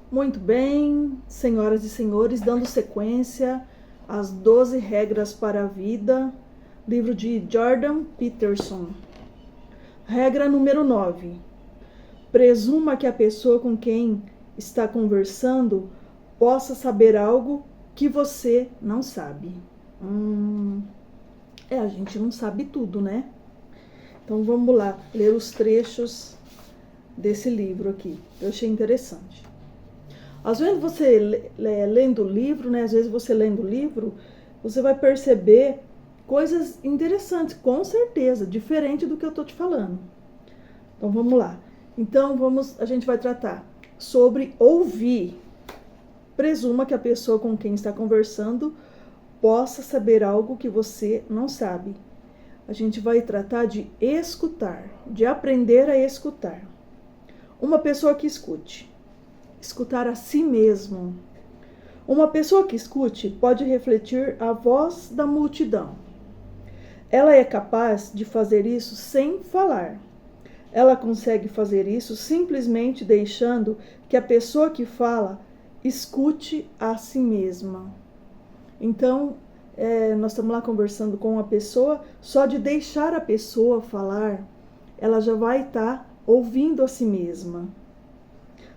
Muito bem, senhoras e senhores, dando sequência às 12 regras para a vida, livro de Jordan Peterson. Regra número 9. Presuma que a pessoa com quem está conversando possa saber algo que você não sabe. A gente não sabe tudo, né? Então vamos lá, ler os trechos desse livro aqui. Eu achei interessante. Às vezes você lendo o livro, né? Às vezes você lendo o livro, você vai perceber coisas interessantes, com certeza, diferente do que eu tô te falando. Então vamos lá. Então a gente vai tratar sobre ouvir. Presuma que a pessoa com quem está conversando possa saber algo que você não sabe. A gente vai tratar de escutar, de aprender a escutar. Uma pessoa que escute. Escutar a si mesmo. Uma pessoa que escute pode refletir a voz da multidão. Ela é capaz de fazer isso sem falar. Ela consegue fazer isso simplesmente deixando que a pessoa que fala escute a si mesma. Então, nós estamos lá conversando com uma pessoa, só de deixar a pessoa falar, ela já vai estar ouvindo a si mesma.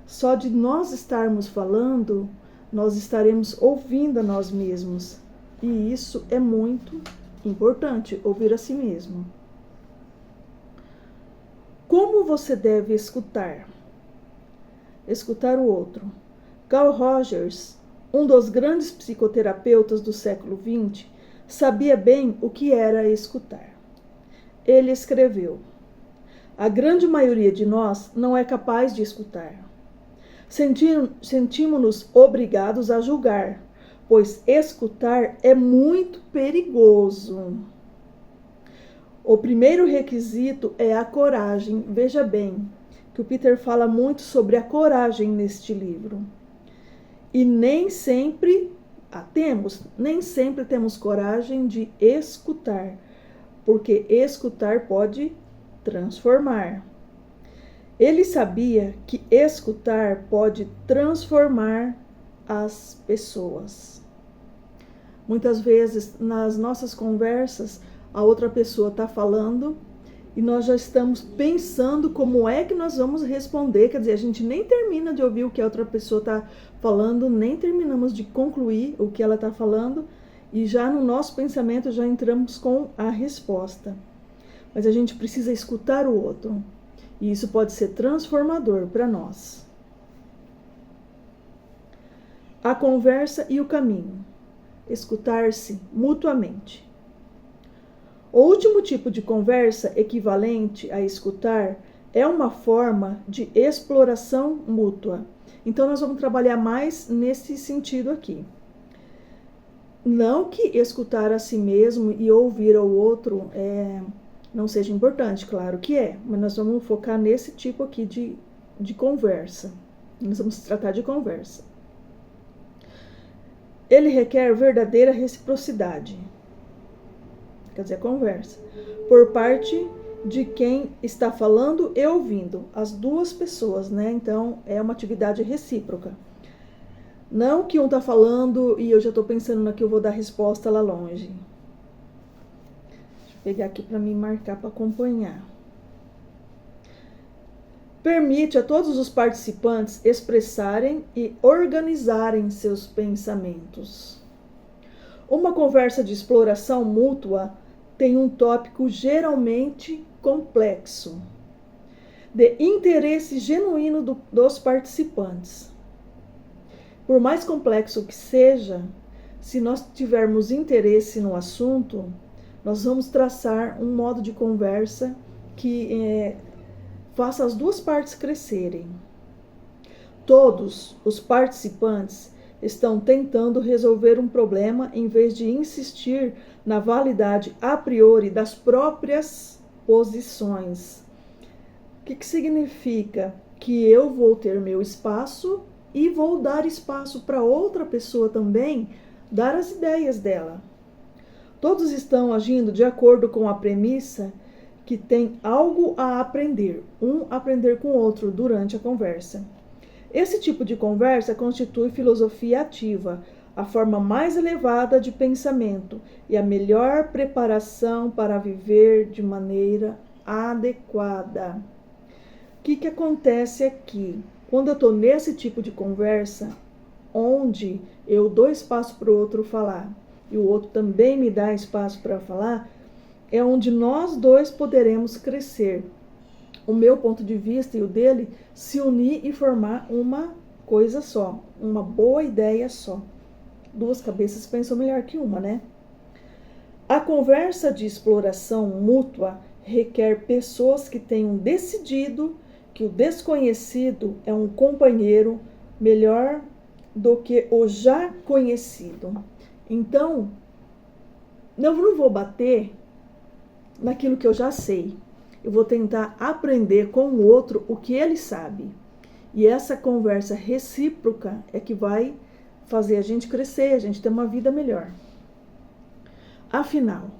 Só de nós estarmos falando, nós estaremos ouvindo a nós mesmos. E isso é muito importante, ouvir a si mesmo. Como você deve escutar? Escutar o outro. Carl Rogers, um dos grandes psicoterapeutas do século XX, sabia bem o que era escutar. Ele escreveu: a grande maioria de nós não é capaz de escutar. Sentimos-nos obrigados a julgar, pois escutar é muito perigoso. O primeiro requisito é a coragem. Veja bem, que o Peter fala muito sobre a coragem neste livro. E nem sempre temos coragem de escutar, porque escutar pode transformar. Ele sabia que escutar pode transformar as pessoas. Muitas vezes, nas nossas conversas, a outra pessoa está falando e nós já estamos pensando como é que nós vamos responder. Quer dizer, a gente nem termina de ouvir o que a outra pessoa está falando, nem terminamos de concluir o que ela está falando e já no nosso pensamento já entramos com a resposta. Mas a gente precisa escutar o outro. E isso pode ser transformador para nós. A conversa e o caminho. Escutar-se mutuamente. O último tipo de conversa equivalente a escutar é uma forma de exploração mútua. Então, nós vamos trabalhar mais nesse sentido aqui. Não que escutar a si mesmo e ouvir ao outro não seja importante, claro que é, mas nós vamos focar nesse tipo aqui de conversa. Nós vamos tratar de conversa. Ele requer verdadeira reciprocidade, quer dizer, conversa, por parte de quem está falando e ouvindo, as duas pessoas, né? Então, é uma atividade recíproca. Não que um está falando e eu já estou pensando na que eu vou dar resposta lá longe. Pegar aqui para me marcar para acompanhar. Permite a todos os participantes expressarem e organizarem seus pensamentos. Uma conversa de exploração mútua tem um tópico geralmente complexo, de interesse genuíno dos participantes. Por mais complexo que seja, se nós tivermos interesse no assunto, nós vamos traçar um modo de conversa que faça as duas partes crescerem. Todos os participantes estão tentando resolver um problema em vez de insistir na validade a priori das próprias posições. O que significa? Que eu vou ter meu espaço e vou dar espaço para outra pessoa também dar as ideias dela. Todos estão agindo de acordo com a premissa que tem algo a aprender, um aprender com o outro durante a conversa. Esse tipo de conversa constitui filosofia ativa, a forma mais elevada de pensamento e a melhor preparação para viver de maneira adequada. O que acontece aqui? Quando eu estou nesse tipo de conversa, onde eu dou espaço para o outro falar e o outro também me dá espaço para falar, é onde nós dois poderemos crescer. O meu ponto de vista e o dele se unir e formar uma coisa só, uma boa ideia só. Duas cabeças pensam melhor que uma, né? A conversa de exploração mútua requer pessoas que tenham decidido que o desconhecido é um companheiro melhor do que o já conhecido. Então, eu não vou bater naquilo que eu já sei. Eu vou tentar aprender com o outro o que ele sabe. E essa conversa recíproca é que vai fazer a gente crescer, a gente ter uma vida melhor. Afinal,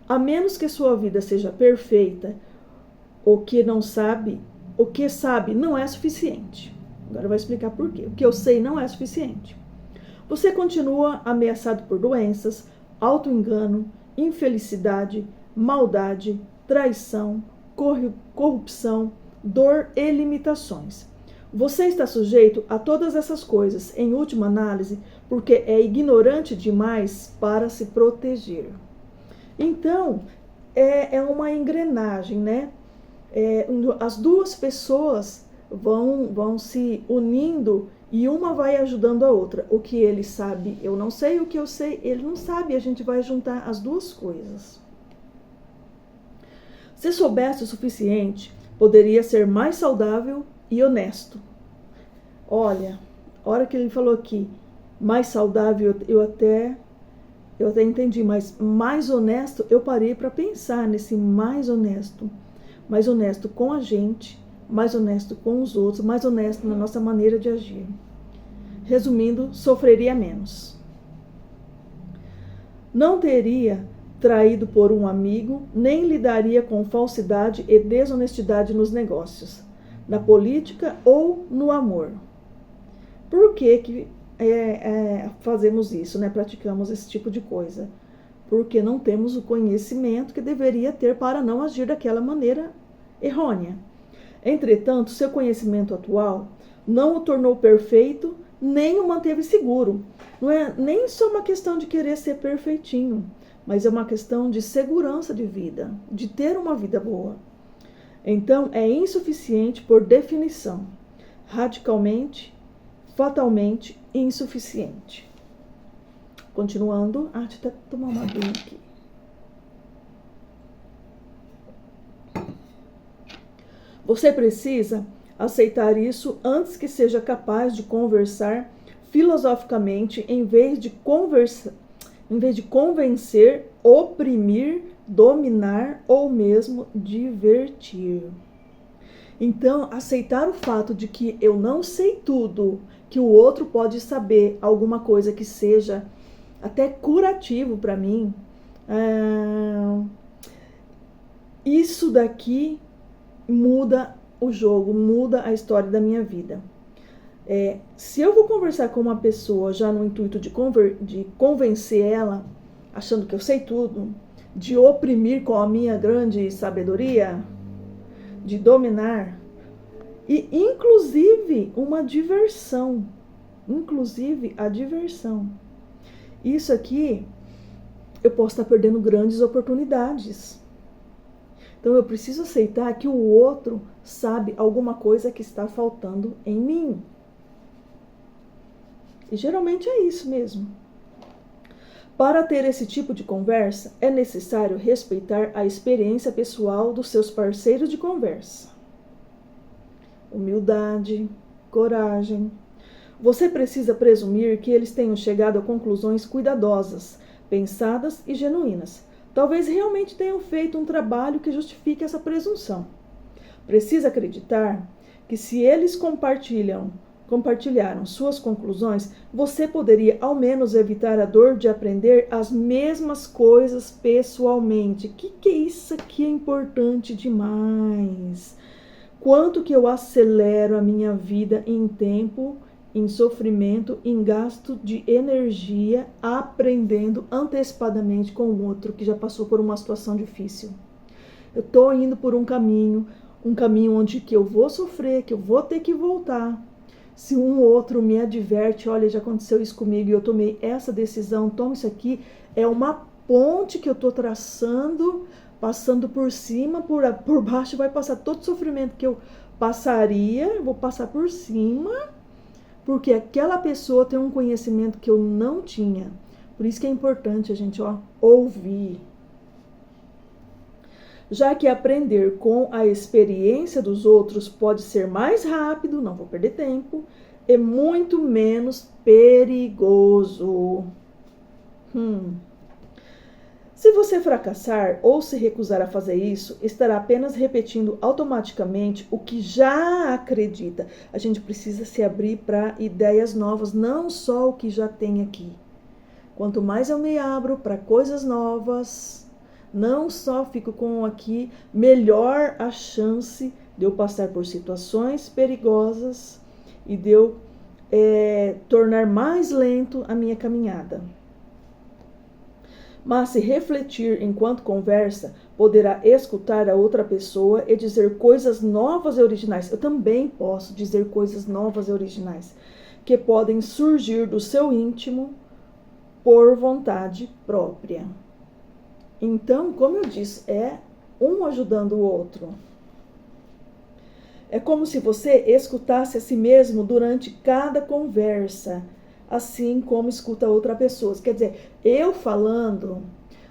a menos que sua vida seja perfeita, o que sabe não é suficiente. Agora eu vou explicar por quê. O que eu sei não é suficiente. Você continua ameaçado por doenças, auto-engano, infelicidade, maldade, traição, corrupção, dor e limitações. Você está sujeito a todas essas coisas, em última análise, porque é ignorante demais para se proteger. Então, é uma engrenagem, né? As duas pessoas vão se unindo e uma vai ajudando a outra. O que ele sabe, eu não sei, o que eu sei, ele não sabe. A gente vai juntar as duas coisas. Se soubesse o suficiente, poderia ser mais saudável e honesto. Olha, a hora que ele falou aqui, mais saudável, eu até entendi, mas mais honesto, eu parei para pensar nesse mais honesto com a gente, mais honesto com os outros, mais honesto na nossa maneira de agir. Resumindo, sofreria menos. Não teria traído por um amigo, nem lidaria com falsidade e desonestidade nos negócios, na política ou no amor. Por que fazemos isso, né? Praticamos esse tipo de coisa? Porque não temos o conhecimento que deveria ter para não agir daquela maneira errônea. Entretanto, seu conhecimento atual não o tornou perfeito, nem o manteve seguro. Não é nem só uma questão de querer ser perfeitinho, mas é uma questão de segurança de vida, de ter uma vida boa. Então, é insuficiente por definição, radicalmente, fatalmente insuficiente. Continuando, deixa eu até tomar uma aguinha aqui. Você precisa aceitar isso antes que seja capaz de conversar filosoficamente, em vez de convencer, oprimir, dominar ou mesmo divertir. Então, aceitar o fato de que eu não sei tudo, que o outro pode saber alguma coisa que seja até curativo para mim, isso daqui muda o jogo, muda a história da minha vida. Se eu vou conversar com uma pessoa já no intuito de convencer ela, achando que eu sei tudo, de oprimir com a minha grande sabedoria, de dominar, e inclusive uma diversão, inclusive a diversão. Isso aqui, eu posso estar perdendo grandes oportunidades. Então eu preciso aceitar que o outro sabe alguma coisa que está faltando em mim. E geralmente é isso mesmo. Para ter esse tipo de conversa, é necessário respeitar a experiência pessoal dos seus parceiros de conversa. Humildade, coragem. Você precisa presumir que eles tenham chegado a conclusões cuidadosas, pensadas e genuínas. Talvez realmente tenham feito um trabalho que justifique essa presunção. Precisa acreditar que se eles compartilharam suas conclusões, você poderia ao menos evitar a dor de aprender as mesmas coisas pessoalmente. Que isso aqui é importante demais. quanto que eu acelero a minha vida em tempo, em sofrimento, em gasto de energia, aprendendo antecipadamente com o outro que já passou por uma situação difícil. Eu estou indo por um caminho onde que eu vou sofrer, que eu vou ter que voltar. Se um outro me adverte, olha, já aconteceu isso comigo e eu tomei essa decisão, toma isso aqui, é uma ponte que eu estou traçando, passando por cima, por baixo, vai passar todo o sofrimento que eu passaria, vou passar por cima, porque aquela pessoa tem um conhecimento que eu não tinha. Por isso que é importante a gente ouvir. Já que aprender com a experiência dos outros pode ser mais rápido, não vou perder tempo, e muito menos perigoso. Se você fracassar ou se recusar a fazer isso, estará apenas repetindo automaticamente o que já acredita. A gente precisa se abrir para ideias novas, não só o que já tem aqui. Quanto mais eu me abro para coisas novas, não só fico com aqui, melhor a chance de eu passar por situações perigosas e de eu tornar mais lento a minha caminhada. Mas se refletir enquanto conversa, poderá escutar a outra pessoa e dizer coisas novas e originais. Eu também posso dizer coisas novas e originais, que podem surgir do seu íntimo por vontade própria. Então, como eu disse, é um ajudando o outro. É como se você escutasse a si mesmo durante cada conversa, assim como escuta outra pessoa. Quer dizer, eu falando,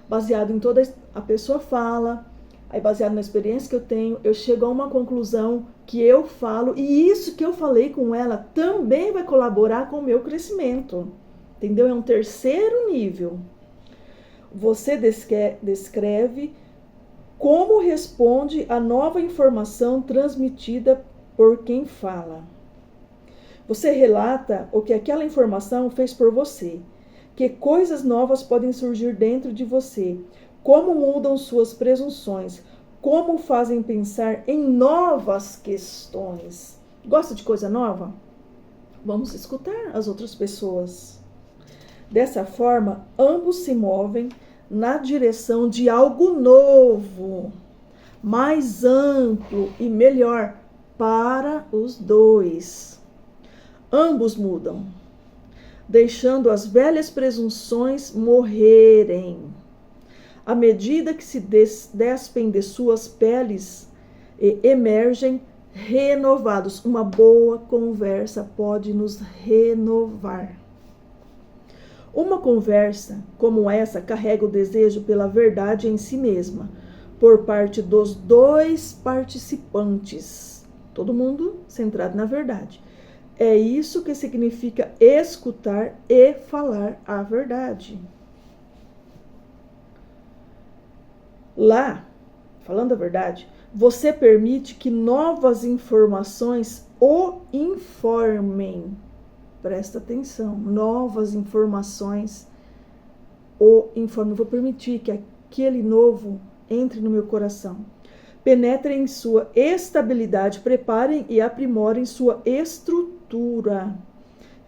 baseado em toda a pessoa fala, aí baseado na experiência que eu tenho, eu chego a uma conclusão que eu falo, e isso que eu falei com ela também vai colaborar com o meu crescimento. Entendeu? É um terceiro nível. Você descreve como responde a nova informação transmitida por quem fala. Você relata o que aquela informação fez por você, que coisas novas podem surgir dentro de você, como mudam suas presunções, como fazem pensar em novas questões. Gosta de coisa nova? Vamos escutar as outras pessoas. Dessa forma, ambos se movem na direção de algo novo, mais amplo e melhor para os dois. Ambos mudam, deixando as velhas presunções morrerem. À medida que se despem de suas peles e emergem renovados. Uma boa conversa pode nos renovar. Uma conversa como essa carrega o desejo pela verdade em si mesma, por parte dos dois participantes. Todo mundo centrado na verdade. É isso que significa escutar e falar a verdade. Lá, falando a verdade, você permite que novas informações o informem. Presta atenção, novas informações o informem. Vou permitir que aquele novo entre no meu coração. Penetrem em sua estabilidade, preparem e aprimorem sua estrutura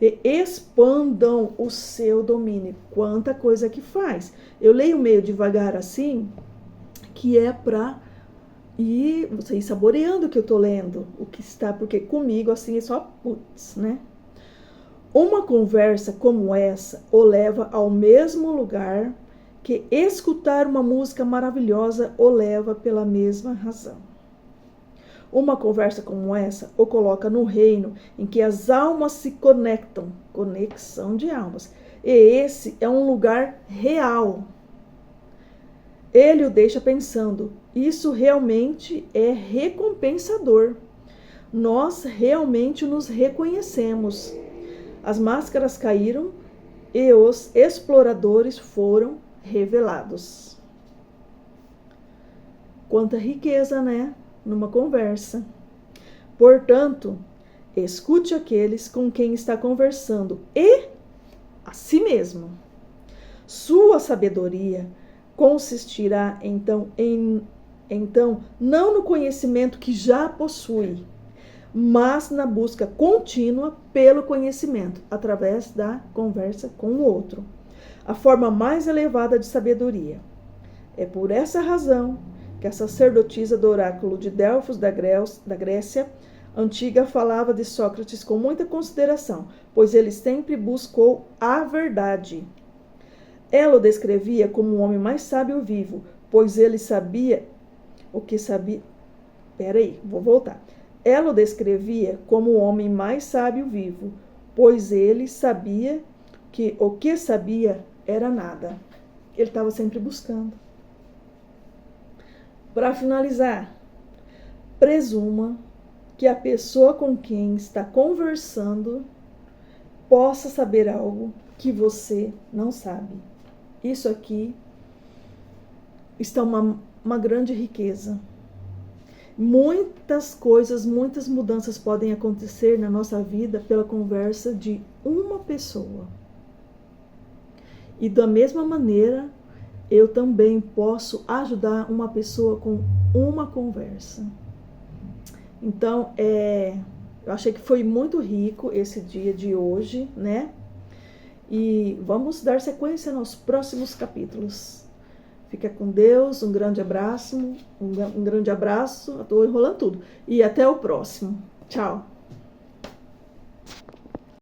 e expandam o seu domínio. Quanta coisa que faz. Eu leio meio devagar assim, que é para você ir saboreando o que eu tô lendo, o que está, porque comigo assim é só putz, né? Uma conversa como essa o leva ao mesmo lugar que escutar uma música maravilhosa o leva pela mesma razão. Uma conversa como essa o coloca no reino em que as almas se conectam, conexão de almas. E esse é um lugar real. Ele o deixa pensando, isso realmente é recompensador. Nós realmente nos reconhecemos. As máscaras caíram e os exploradores foram revelados. Quanta riqueza, né? Numa conversa. Portanto, escute aqueles com quem está conversando e a si mesmo. Sua sabedoria consistirá, então, em Então, não no conhecimento que já possui, mas na busca contínua pelo conhecimento, através da conversa com o outro. A forma mais elevada de sabedoria. É por essa razão que a sacerdotisa do oráculo de Delfos da Grécia antiga falava de Sócrates com muita consideração, pois ele sempre buscou a verdade. Ela o descrevia como o homem mais sábio vivo, pois ele sabia o que sabia. Vou voltar. Ela o descrevia como o homem mais sábio vivo, pois ele sabia que o que sabia era nada. Ele estava sempre buscando. Para finalizar, presuma que a pessoa com quem está conversando possa saber algo que você não sabe. Isso aqui está uma grande riqueza. Muitas coisas, muitas mudanças podem acontecer na nossa vida pela conversa de uma pessoa. E da mesma maneira, eu também posso ajudar uma pessoa com uma conversa. Então, eu achei que foi muito rico esse dia de hoje, né? E vamos dar sequência nos próximos capítulos. Fica com Deus, um grande abraço, estou enrolando tudo. E até o próximo. Tchau.